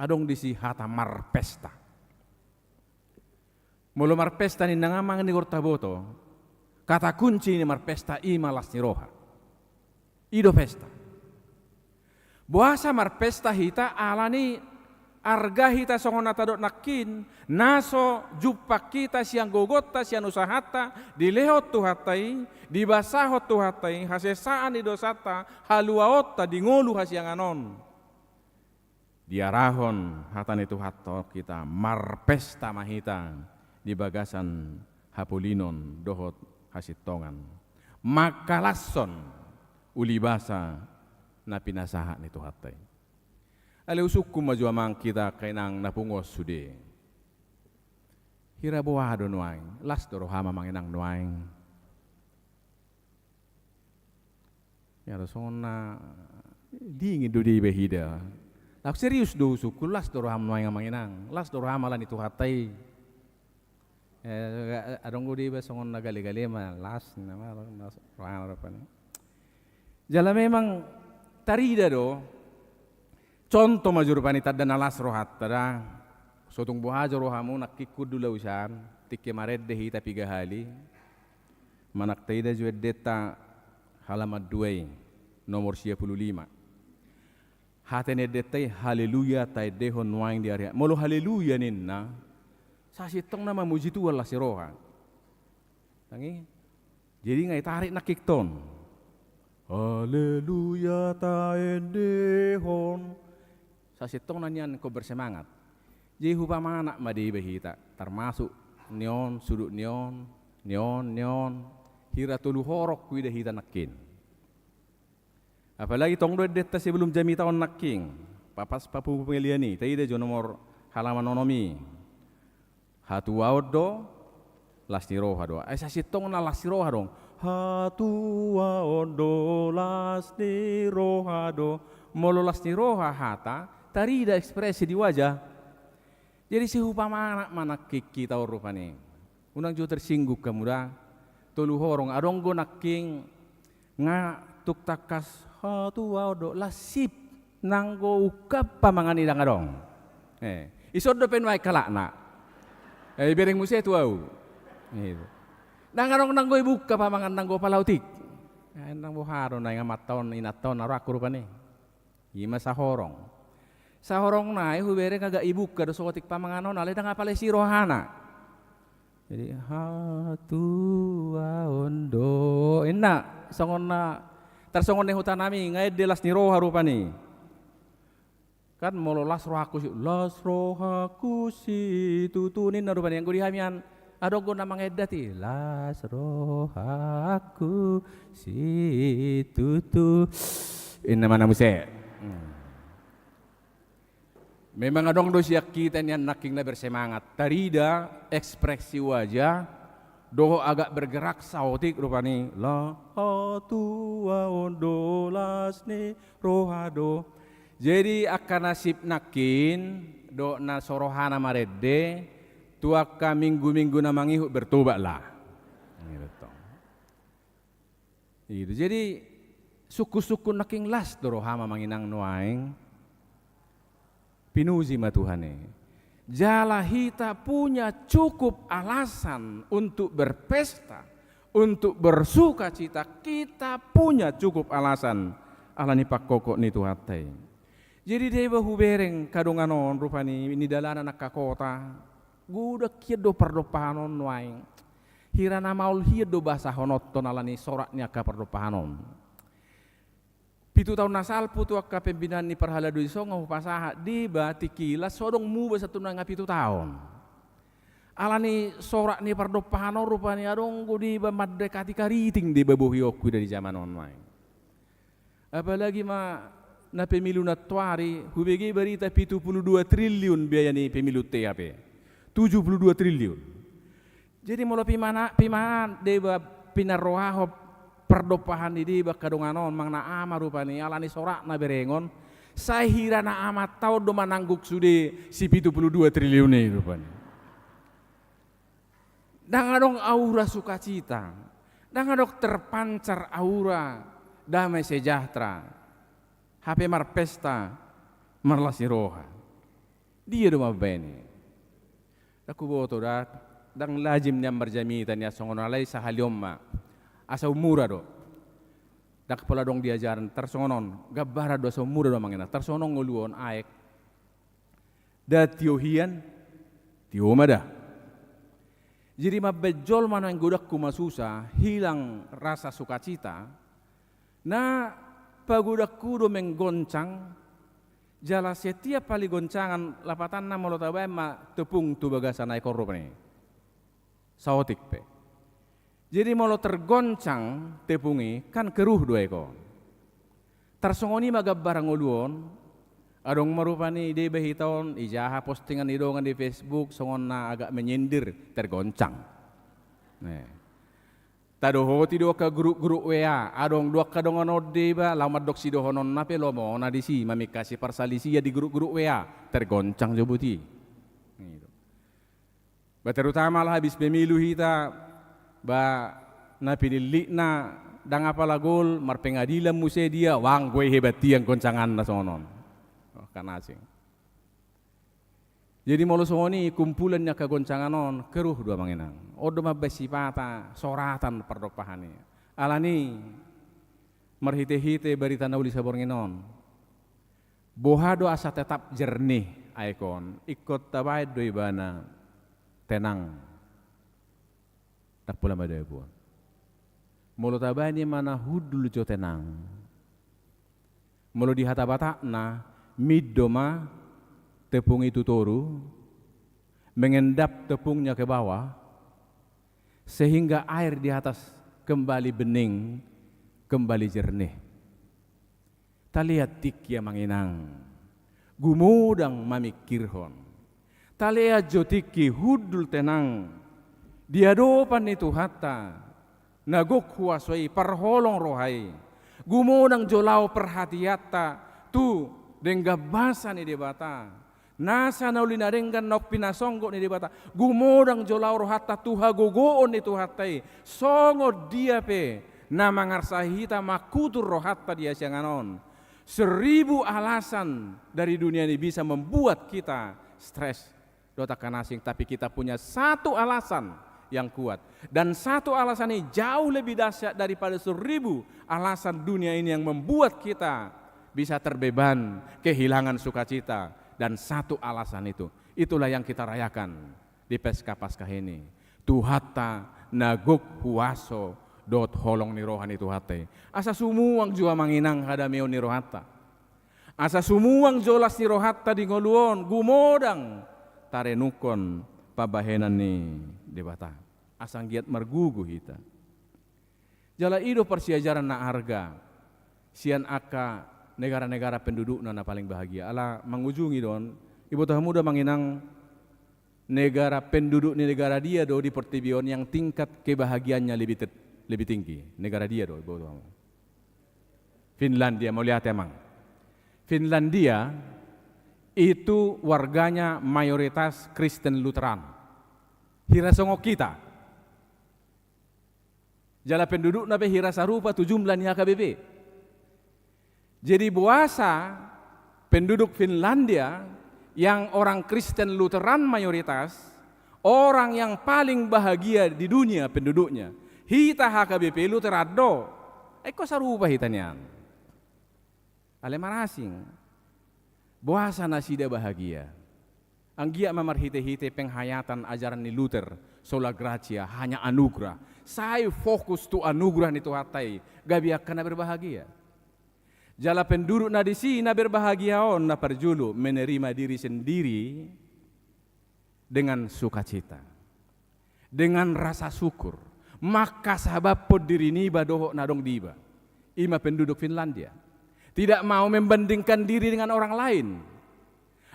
Adong disi hata marpesta. Mulu marpesta ni nangamang ni gortaboto. Kata kunci ni marpesta imalas ni roha. Ido pesta. Buasa marpesta hita alani arga hita songon atadok nakin. Naso jupak kita siang gogota siang usahata. Dilehot tu hatai. Dibasahot tu hatai. Hasesaan di dosata. Haluaota di ngolu hasiang anon. Diarahon hatan itu hato kita marpesta mahita di bagasan Hapolinon dohot hasitongan makalason ulibasa na pinasahan itu hatai. Ale usukku majuamang kita kainang napungos sude. Hira buahado nuaing las dorohama manginang nuaing. Ya rasona dingin dudi behida. Lak serius do suku las doroham nuaing manginang las doroham lan itu hatai. Adong gudi ba songon nagali-gali ma las nama roham apa ni. Jala memang tarida do contoh majur panita dan alas rohat tada sotung buhajo rohamu nakikud dulu usan tikke maredde hita piga hali manak taida juwe deta halamat 2 nomor 55 hatene detai haleluya tai dehon nuaing di area molo haleluya ninna sasitong nama muji tu Allah siroha tangi jadi ngai tarik nakikton haleluya tai dehon sasitong nanyan ko bersemangat jadi hupama anak madi behita termasuk neon sudut neon hira tulu horok kuida hita nakin. Apalagi tong do deta sebelum jami tahun naking. Papas papu pemiliani, taida jo nomor halaman onomi. Hatu waodo lasniroha do. Asa sitong na lasniroha dong. Hatu waodo lasniroha do. Molo lasniroha hata tarida ekspresi di wajah. Jadi si upama anak manakik kita rupane. Unang jo tersingguk kemuda tulu horong adong go naking nga tuk takas hatu waodo lasip nanggo ukap pamangan idang adong. Isod do penway kalakna. Bereng musia tu au. Nang adong nanggo ibuka pamangan nanggo palautik. Nang buharo na nga maton inaton naraku rupane. Ima sahorong. Sahorong na hubere kaga ibuka do sokotik pamanganon ale dang apale si rohana. Jadi hatu waondo enak songon na tersongon ne hutan nami ngai delas ni roha rupani kan molo las rohaku si tutunin na rupani yang gudi hamian adong go namang edati las rohaku si tutu in nama namuse memang adong do siak kita nian naking na bersemangat tarida ekspresi wajah doho agak bergerak sautik rupani la tua ondolas ni rohado. Jadi akan nasib nakin do na sorohana marede tuaka minggu-minggu na mangihu bertobatlah. Gitu. Jadi suku-suku naking las dorohama manginang nuaing pinuji ma Tuhane. Jala hita punya cukup alasan untuk berpesta, untuk bersuka cita. Kita punya cukup alasan. Alani pak kokok ni tuhatai. Jadi dia bahu bereng kadunganon rupani ini dalana nak kota. Guda kiedo perdopahanon waing. Hirana maul hiedo bahasa honoton alani soraknya ka perdopahanon. 7 tahun nasal putu akka pembinaan ni perhala dui songo pasaha di batikila sodong mu basatu nanga 7 tahun. Alani sorak ni pardopano rupani adong gudi ba madekati kariting di babuhi okku dari zaman online. Apalagi ma na pemilu na tuari hubegi berita 72 triliun biaya ni pemilu TAP. 72 triliun. Jadi mula pimana deba pinarohahop perdopahan di bakadonganon mang na ama rupani alani sorak na berengon sahira na ama tau do manangguk sude si 72 triliun ni rupani. Dangadong aura sukacita, dangadong terpancar aura damai sejahtera, HP marpesta marlasi roha. Dia do mabeni. Aku boto dak dang lajim nyam berjamitan ya songonalai sahaliomma. Asa umura do, dak pola dong diajaran tersongonon, gabara do asa umura do mangena, tersonong nguluon aek, da tiohian, tiomada. Jadi mabejol mana yang godak kumasusa, hilang rasa sukacita, na pagodakku do menggoncang, jala setiap kali goncangan lapatan na molotabai ma tepung tu bagasan naik korupani, saotik pe. Jadi mau tergoncang tepungi kan keruh dua ekor. Tersongoni magabarang uluon, adong marupani ide behiton, ijaha postingan idongan di Facebook, songon na agak menyindir tergoncang. Nih, tadoho tido ke grup WA, adong dua kadongan odeba, lama dok si dohonon nape lomo nadisi, mamikasi parsalisi ya di grup WA, tergoncang jobuti. Terutama lah habis pemilu kita. Ba na pinili na dang apalagol marpengadilan muse dia wang gue hebat tiang goncangan na sonon kanasing. Jadi molo songoni kumpulannya kagoncanganon keruh dua manginang. Odo mabesipata soratan perdopahani. Alani marhite-hite berita nauli sabornginon. Bohado asa tetap jernih aikon ikut tabai doi bana tenang. Tak pula madai pun. Mulu tabani mana hudul jo tenang. Mulu di hata-bata na middoma tepung itu toru mengendap tepungnya ke bawah sehingga air di atas kembali bening, kembali jernih. Ta lihat tik ya manginang. Gumudang mamikirhon. Ta lihat jo tiki hudul tenang. Dia dopan itu hatta nagok huasoi perholong rohai gumodang jolau perhatiata tu dengga basa ni debata nasa naulina denggan nok pinasonggo ni debata gumodang jolau rohata tuha gogoon itu hatai songo dia pe nama ngarsahita makutur rohata dia sianganon 1000 alasan dari dunia ini bisa membuat kita stres dotakan asing tapi kita punya satu alasan yang kuat dan satu alasan ini jauh lebih dahsyat daripada 1000 alasan dunia ini yang membuat kita bisa terbeban kehilangan sukacita dan satu alasan itulah yang kita rayakan di Paskah ini tuhata naguk huaso dot holong ni rohani tuhate asa sumuang jua manginang hadameo ni rohata asa sumuang jolas ni rohata di ngoluon gumodang tarenukon pabahenan ni debata asang giat margugu hita jala ido persiajaran na harga sian aka negara-negara penduduk na paling bahagia ala mengujungi don ibu tah muda manginang negara penduduk di negara dia do di pertibion yang tingkat kebahagiaannya lebih tinggi. Negara dia do. Finlandia, mau lihat emang. Finlandia itu warganya mayoritas Kristen Lutheran. Hirasongo kita. Jala penduduk nabe hirasa rupa tu jumlah ni HKBP. Jadi buasa penduduk Finlandia yang orang Kristen Lutheran mayoritas, orang yang paling bahagia di dunia penduduknya. Hita HKBP Lutheran do. Eko sarupa hitanya. Ale marasing. Buasa nasida bahagia. Anggia mamarhite-hite penghayatan ajaran ni Luther, sola gratia, hanya anugerah. Saya fokus tu anugerah ni Tuhatai, gabiak kana berbahagia. Jala penduduk na di sini na berbahagia on na perjulu menerima diri sendiri dengan sukacita, dengan rasa syukur. Maka sabab pod diri niba doho na dong diba. Ima penduduk Finlandia tidak mau membandingkan diri dengan orang lain.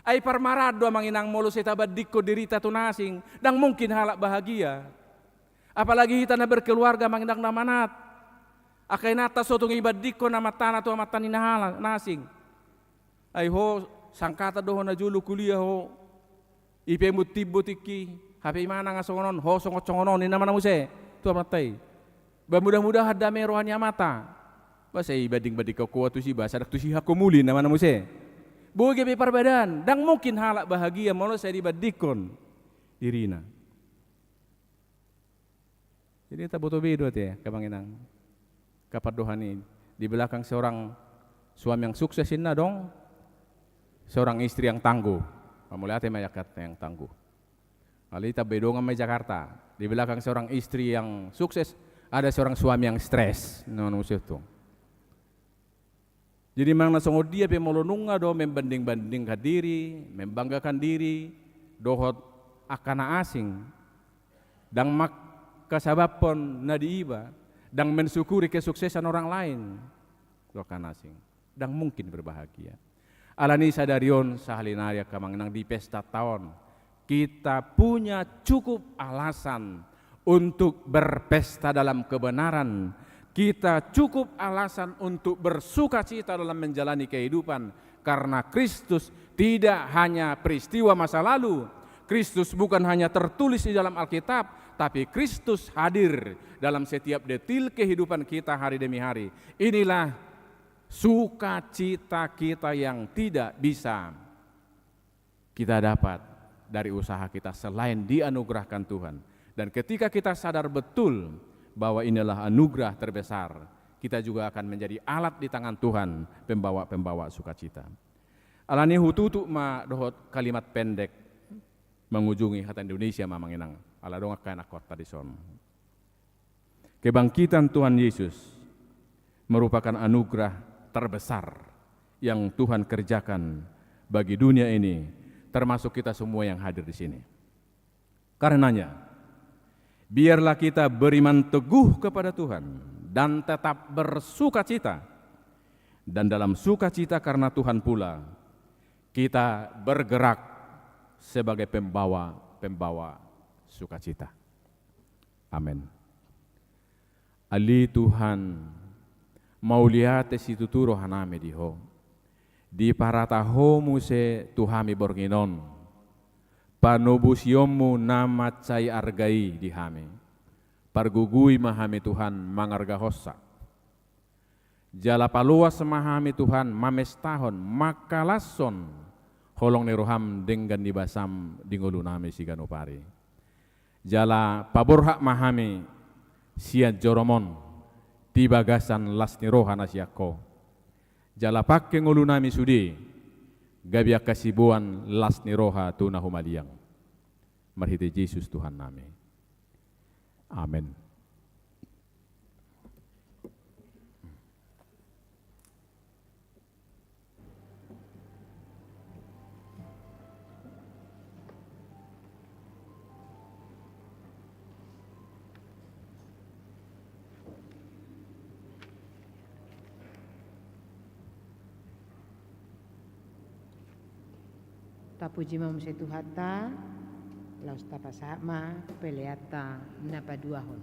Ay parmarado manginang molo sa tabadiko dirita tunasing, dang mungkin halak bahagia. Apalagi kita na berkeluarga manginang namanat. Akay nata sotong ibadiko na matana to matan inahala nasing. Ay ho sangkata doho na julu kuliah ho. Ipe mutibo tiki, hape imana nga songonon, ho songot-songonon ni naman muse. Tu amatay. Mudah-mudahan dame rohani amata. Basa ibading-badik ko kuwa tu si basa dak tu si hakumuli naman muse. Boge be parbadan, dang mungkin halak bahagia molo saya dibadikon dirina. Jadi tak butuh bedo teh kabanginang kapadohani di belakang seorang suami yang sukses inna dong seorang istri yang tangguh. Pamula ate mayakat yang tangguh. Alita bedongan may Jakarta, di belakang seorang istri yang sukses ada seorang suami yang stres. Nono itu. Jadi mang nasongod dia pe molonunga do membanding-bandingkan diri, membanggakan diri, dohot akana asing, dang mak kasabapon na diiba, dang mensyukuri kesuksesan orang lain, do akana asing, dang mungkin berbahagia. Alani sadarion sahalinarya kamangnang di pesta tahun, kita punya cukup alasan untuk berpesta dalam kebenaran. Kita cukup alasan untuk bersukacita dalam menjalani kehidupan karena Kristus tidak hanya peristiwa masa lalu. Kristus bukan hanya tertulis di dalam Alkitab, tapi Kristus hadir dalam setiap detil kehidupan kita hari demi hari. Inilah sukacita kita yang tidak bisa kita dapat dari usaha kita selain dianugerahkan Tuhan. Dan ketika kita sadar betul bahwa inilah anugerah terbesar, kita juga akan menjadi alat di tangan Tuhan, pembawa-pembawa sukacita. Alani hututu ma dohot kalimat pendek mengunjungi hati Indonesia mamanginang. Ala dong akan akot tadi son. Kebangkitan Tuhan Yesus merupakan anugerah terbesar yang Tuhan kerjakan bagi dunia ini, termasuk kita semua yang hadir di sini. Karenanya, biarlah kita beriman teguh kepada Tuhan dan tetap bersukacita. Dan dalam sukacita karena Tuhan pula, kita bergerak sebagai pembawa sukacita. Amin. Ali Tuhan, mau lihat situ turo haname diho. Di parataho muse Tuhami borginon. Panubus yomu nama cai argai dihame, pargugui mahame Tuhan mangarga hossa. Jala paluas mahame Tuhan mames tahun makalason holong neroham dengan dibasam dingolu name siganopari. Jala paborhak mahame sia joromon tibagasan las nirohan asyako. Jala pakke ngolu name sudi gabiak kasibuan las niroha tuna humaliang. Marhiti Yesus Tuhan nami. Amin. Tapuji mamusia Tuhata, laus tapa sama peleata napa 2 hon.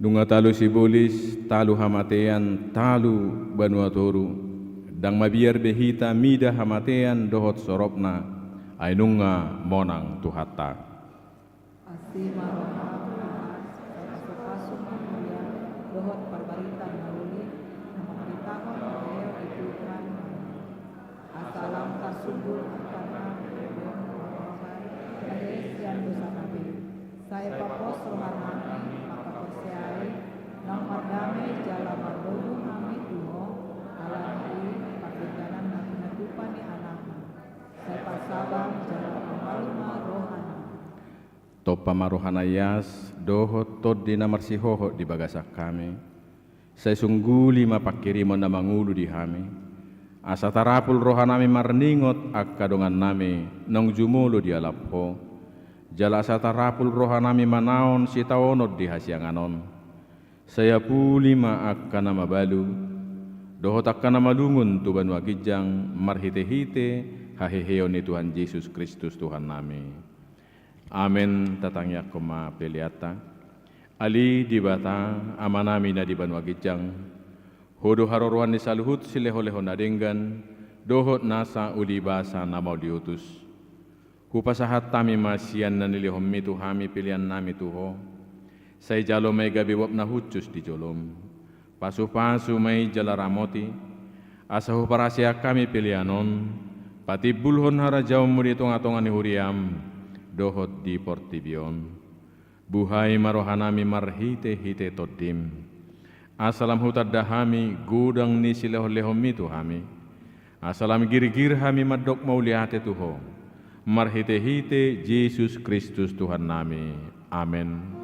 Dunga talu sibulis, talu hamatean, talu banua toru, dang mabiar behita mida hamatean dohot soropna, ainunga monang tuhatta. Asima roha pasu mulia dohot parbaritan nauli namakritahon oleh itu kan asalam kasubul karena yang dosa nabi saya papos rohanami maka persiai nang madame jala madogu nami tuho alami pakitanan natupan ni anakna saya pasabang jala pamalima rohana Topa marohanayas dohot tod di namarsihoho di bagasak kami. Saya sungguli mapakirimon na mangulu di hami. Asa tarapul rohanami marningot akkadongan nami nong jumulo di alapho. Jala asa tarapul rohanami manaon si taonod di hasianganon. Saya puli akka na mabalu. Dohot akka na malungun tuban wagijang marhite-hite haheheo ni Tuhan Yesus Kristus Tuhan nami. Amen tatangya koma peliata. Ali di bata amanami na di banwagijang. Hodo haroruan ni saluhut sileho-leho na denggan. Dohot nasa ulibasa na mau diutus. Hupasahat tami masian na nilihom mitu hami pilihan nami tuho. Say jalo may gabiwap na hutus di jolom. Pasu-pasu may jalaramoti. Asa huparasya kami pilihanon. Pati bulhon harajaw mo dito nga tongan ni Huriam. Dohot di portibion, buhay marohanami marhite-hite todim. Asalam hutad dahami gudang ni silehom-lehom itu hami. Asalam gir-gir hami madok mauliate Tuho. Marhite-hite Yesus Kristus Tuhan nami. Amin.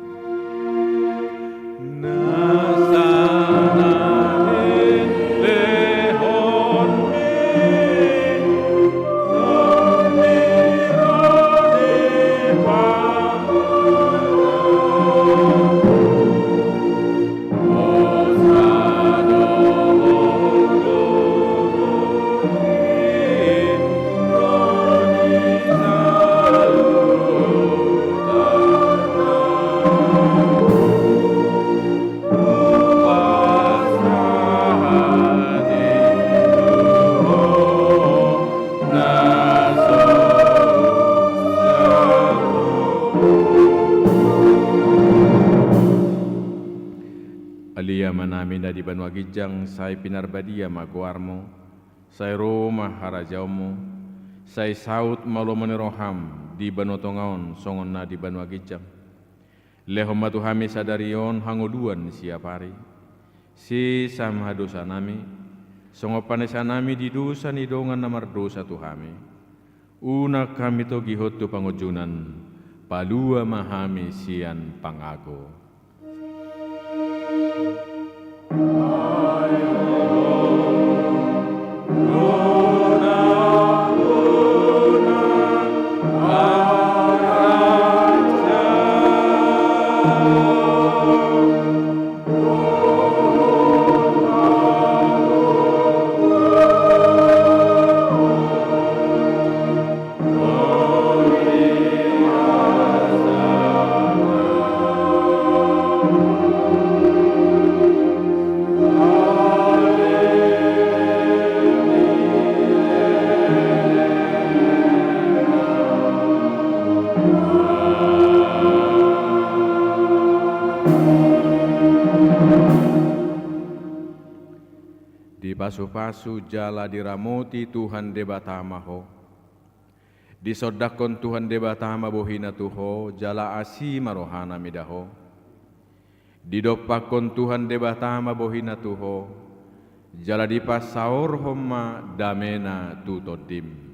Alia manami na di banwa gijang say pinarbadia maguarmo, say Roma harajaumo, say saut malomaniroham di banotongaon songon na di banwa gijang. Leho matuhami sadarion hanguduan siapari, si samha dosa nami, songo panesa nami di dosa ni dongan namar dosa tuhami. Una kami to gihot tu pangujunan, palua mahami sian pangago. Di pasu-pasu jala diramoti Tuhan debatamaho, di sodakon Tuhan debatama bohina tuho jala asi marohana midaho, di dopakon Tuhan debatama bohina tuho jala di pasaur homma damena tutodim.